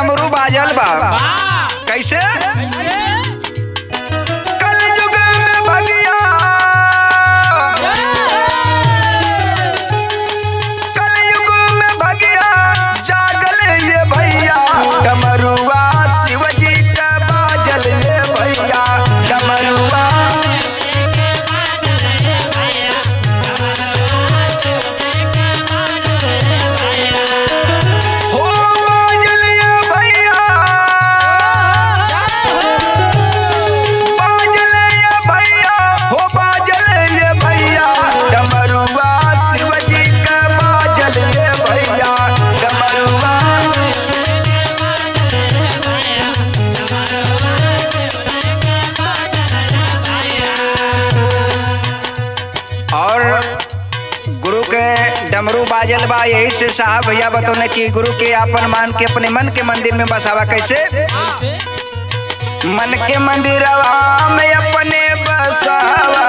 डमरू बाजल बा। कैसे? कलयुग में भगिया, कलयुग में भगिया जागल ये भैया, डमरुआ शिव जी का बाजल ये भैया, डमरुआ डमरू बाजल बा। यही से साहब भैया बतौने कि गुरु के आपन मान के अपने मन के मंदिर में बसावा। कैसे? मन के मंदिरवा में अपने बसावा,